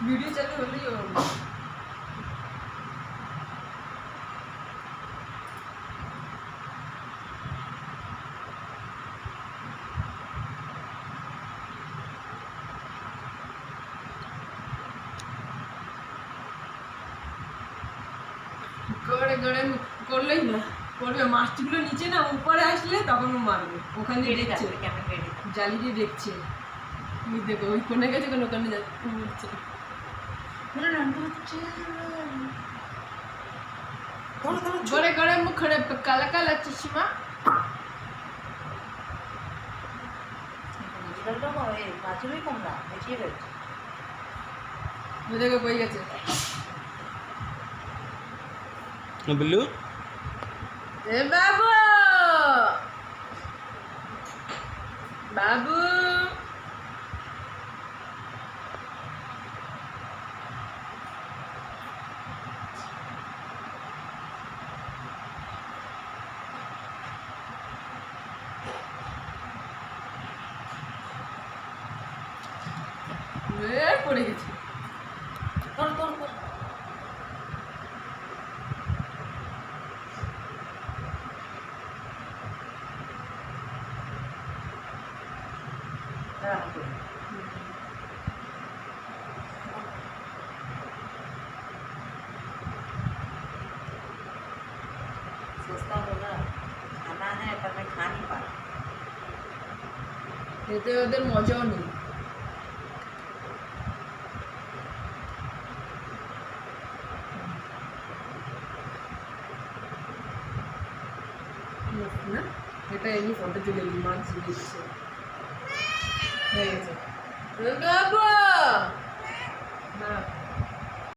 Video চালু হলেই ও গড়ে গড়ে করলেই না করবে, মাছগুলো নিচে না উপরে আসলে তখন ও মারবে। ওখানে দেখছে জালিটি দেখছে, তুমি দেখো ওই কোনে গেছে কোন ওখানে যাচ্ছে গড়ে গড়ে মুখ খড়ে কালা কালা চশমা দেখো বই গেছে বিল্লু এ বাবু বাবু পড়ে গেছে सस्ता होगा खाना है पर मैं खा नहीं पा रहा। এতে ওদের মজাও নেই। না এটা এমনি ফটো তুলে নিই, মাছ দিচ্ছে হয়ে গেছে বাবা। হ্যাঁ